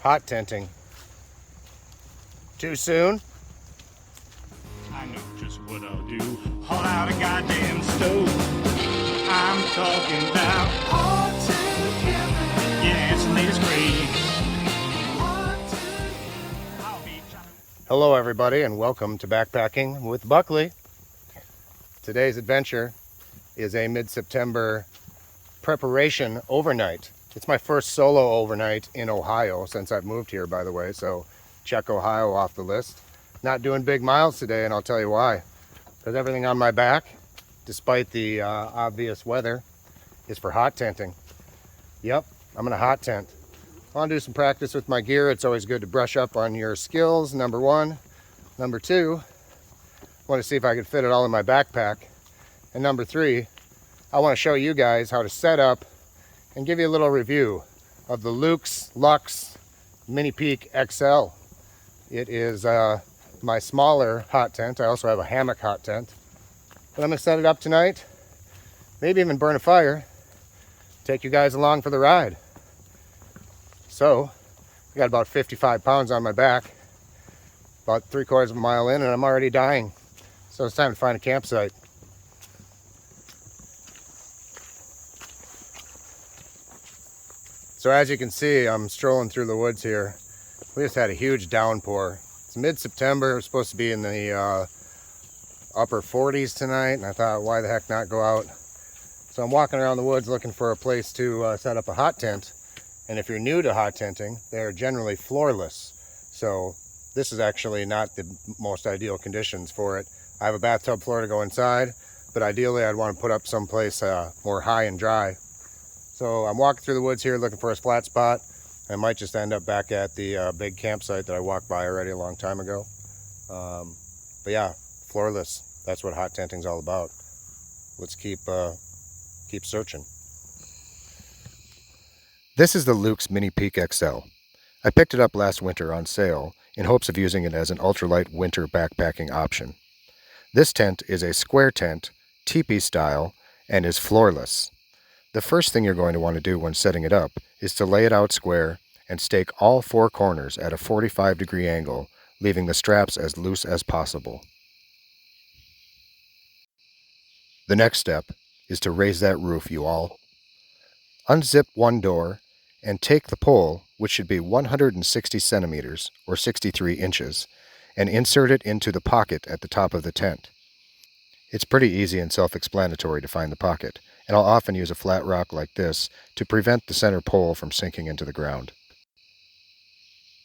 Hot tenting. Too soon? I know just what I'll do. Haul out a goddamn stove. I'm talking about hot together. Yeah, it's the latest craze. Hello everybody and welcome to Backpacking with Buckley. Today's adventure is a mid-September preparation overnight. It's my first solo overnight in Ohio since I've moved here, by the way, so check Ohio off the list. Not doing big miles today, and I'll tell you why. Because everything on my back, despite the obvious weather, is for hot tenting. Yep, I'm gonna hot tent. I want to do some practice with my gear. It's always good to brush up on your skills, number one. Number two, I want to see if I can fit it all in my backpack. And number three, I want to show you guys how to set up and give you a little review of the Luxe Minipeak XL. It is my smaller hot tent. I also have a hammock hot tent. But I'm gonna set it up tonight, maybe even burn a fire, take you guys along for the ride. So, I got about 55 pounds on my back, about 3/4 of a mile in, and I'm already dying. So it's time to find a campsite. So as you can see, I'm strolling through the woods here. We just had a huge downpour. It's mid-September. We're supposed to be in the upper 40s tonight, and I thought, why the heck not go out? So I'm walking around the woods looking for a place to set up a hot tent. And if you're new to hot tenting, they're generally floorless. So this is actually not the most ideal conditions for it. I have a bathtub floor to go inside, but ideally I'd want to put up someplace more high and dry. So I'm walking through the woods here looking for a flat spot. I might just end up back at the big campsite that I walked by already a long time ago. But yeah, floorless. That's what hot tenting's all about. Let's keep searching. This is the Luxe Minipeak XL. I picked it up last winter on sale in hopes of using it as an ultralight winter backpacking option. This tent is a square tent, teepee style, and is floorless. The first thing you're going to want to do when setting it up is to lay it out square and stake all four corners at a 45-degree angle, leaving the straps as loose as possible. The next step is to raise that roof, you all. Unzip one door and take the pole, which should be 160 centimeters or 63 inches, and insert it into the pocket at the top of the tent. It's pretty easy and self-explanatory to find the pocket, and I'll often use a flat rock like this to prevent the center pole from sinking into the ground.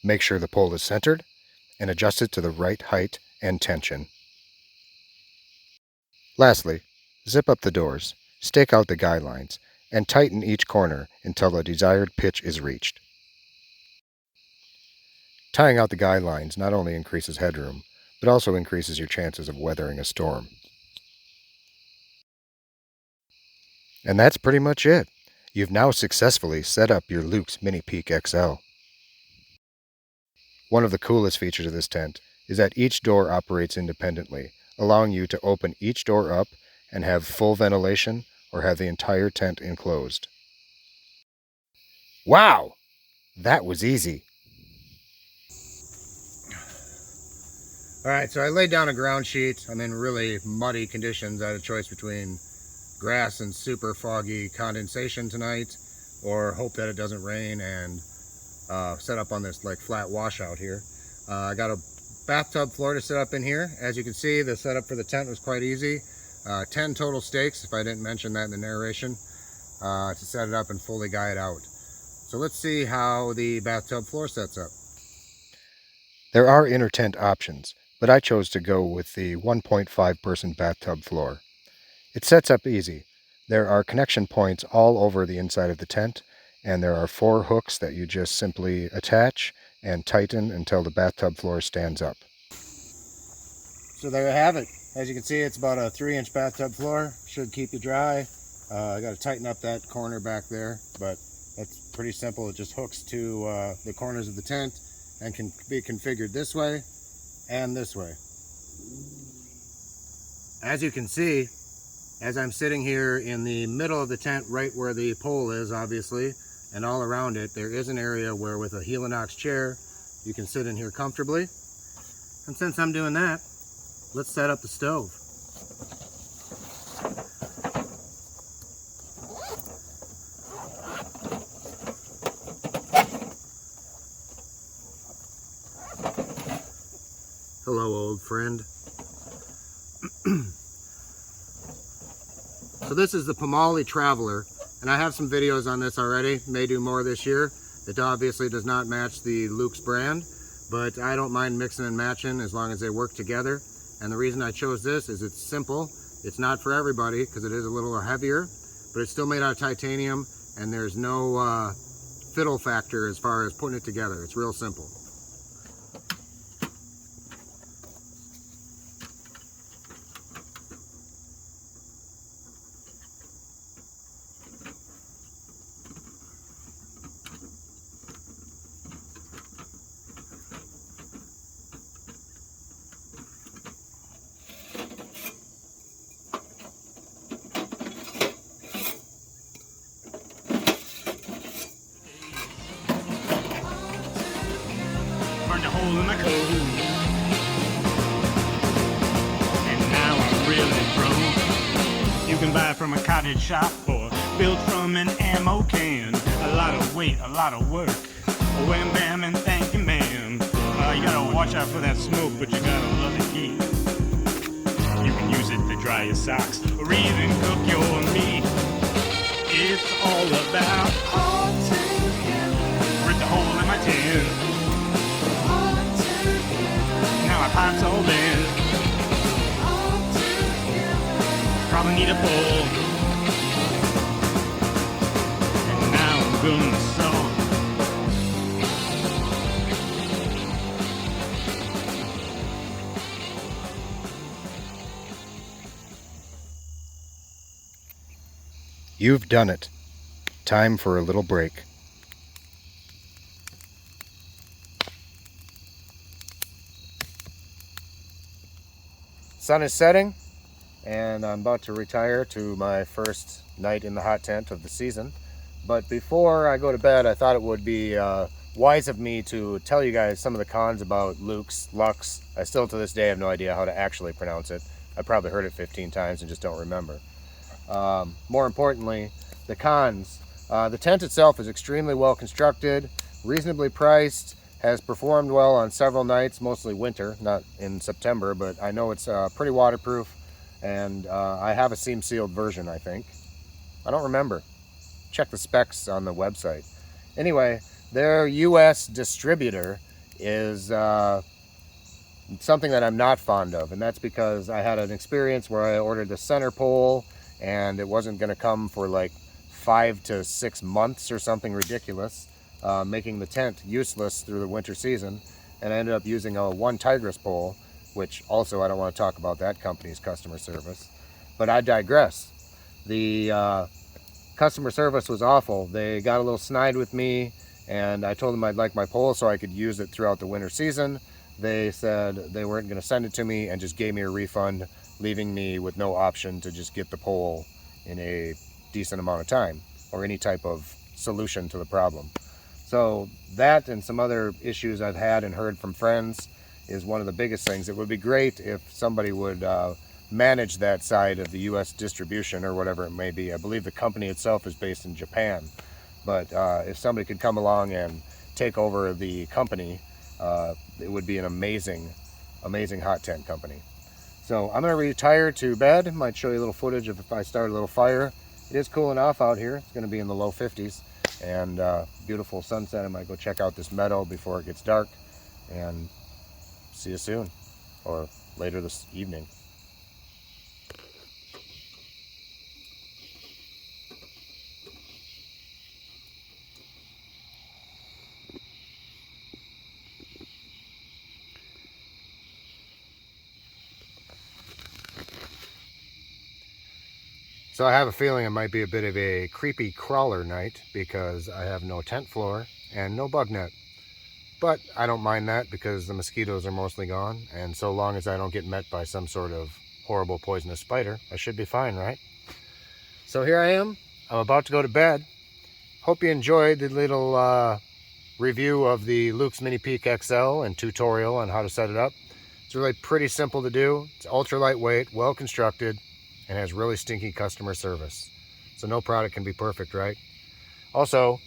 Make sure the pole is centered and adjust it to the right height and tension. Lastly, zip up the doors, stake out the guy lines, and tighten each corner until the desired pitch is reached. Tying out the guy lines not only increases headroom, but also increases your chances of weathering a storm. And that's pretty much it. You've now successfully set up your Luxe Minipeak XL. One of the coolest features of this tent is that each door operates independently, allowing you to open each door up and have full ventilation or have the entire tent enclosed. Wow! That was easy. Alright, so I laid down a ground sheet. I'm in really muddy conditions. I had a choice between grass and super foggy condensation tonight, or hope that it doesn't rain and set up on this like flat washout here. I got a bathtub floor to set up in here. As you can see, the setup for the tent was quite easy. 10 total stakes, if I didn't mention that in the narration, to set it up and fully guy it out. So let's see how the bathtub floor sets up. There are inner tent options, but I chose to go with the 1.5 person bathtub floor. It sets up easy. There are connection points all over the inside of the tent, and there are 4 hooks that you just simply attach and tighten until the bathtub floor stands up. So there you have it. As you can see, it's about a 3-inch bathtub floor. Should keep you dry. I got to tighten up that corner back there, but that's pretty simple. It just hooks to the corners of the tent and can be configured this way and this way. As you can see, as I'm sitting here in the middle of the tent, right where the pole is, obviously, and all around it there is an area where with a Helinox chair you can sit in here comfortably. And since I'm doing that, let's set up the stove. Hello, old friend. So this is the Pomoly Traveler, and I have some videos on this already. May do more this year. It obviously does not match the Luxe brand, but I don't mind mixing and matching as long as they work together. And the reason I chose this is it's simple. It's not for everybody because it is a little heavier, but it's still made out of titanium, and there's no fiddle factor as far as putting it together. It's real simple. Burned a hole in my coat, and now I'm really broke. You can buy from a cottage shop or built from an ammo can. A lot of weight, a lot of work. Wham bam and thank you, ma'am. You gotta watch out for that smoke, but you gotta love the heat. You can use it to dry your socks or even cook your meat. It's all about ripped a hole in my tin. Now my pipe's all bent. Probably need a pull. And now I'm gonna sew. You've done it. Time for a little break. Sun is setting, and I'm about to retire to my first night in the hot tent of the season. But before I go to bed, I thought it would be wise of me to tell you guys some of the cons about Lux. I still to this day have no idea how to actually pronounce it. I probably heard it 15 times and just don't remember. More importantly, the cons. The tent itself is extremely well constructed, reasonably priced, has performed well on several nights, mostly winter, not in September, but I know it's pretty waterproof, and I have a seam sealed version, I think. I don't remember. Check the specs on the website. Anyway, their US distributor is something that I'm not fond of, and that's because I had an experience where I ordered the center pole and it wasn't going to come for like 5 to 6 months or something ridiculous, making the tent useless through the winter season. And I ended up using a one Tigress pole, which also I don't want to talk about that company's customer service, but I digress. The customer service was awful. They got a little snide with me, and I told them I'd like my pole so I could use it throughout the winter season. They said they weren't going to send it to me and just gave me a refund, leaving me with no option to just get the pole in a decent amount of time or any type of solution to the problem. So that and some other issues I've had and heard from friends is one of the biggest things. It would be great if somebody would manage that side of the US distribution or whatever it may be. I believe the company itself is based in Japan, but if somebody could come along and take over the company, it would be an amazing hot tent company. So I'm going to retire to bed. Might show you a little footage of if I start a little fire. It is cool enough out here. It's going to be in the low 50s and beautiful sunset. I might go check out this meadow before it gets dark, and see you soon or later this evening. So I have a feeling it might be a bit of a creepy crawler night because I have no tent floor and no bug net. But I don't mind that because the mosquitoes are mostly gone, and so long as I don't get met by some sort of horrible poisonous spider, I should be fine, right? So here I am. I'm about to go to bed. Hope you enjoyed the little review of the Luxe Minipeak XL and tutorial on how to set it up. It's really pretty simple to do. It's ultra lightweight, well constructed, and has really stinky customer service. So no product can be perfect, right? Also,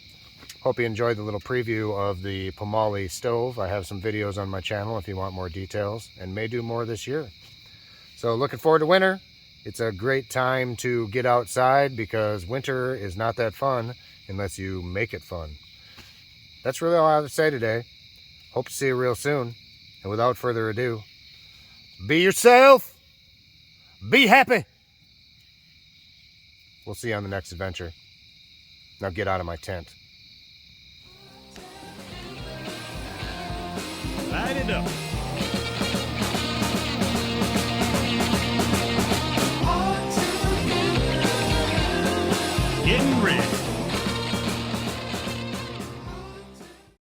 hope you enjoyed the little preview of the Pomoly stove. I have some videos on my channel if you want more details, and may do more this year. So looking forward to winter. It's a great time to get outside because winter is not that fun unless you make it fun. That's really all I have to say today. Hope to see you real soon. And without further ado, be yourself. Be happy. We'll see you on the next adventure. Now get out of my tent. Light it up. Getting ready.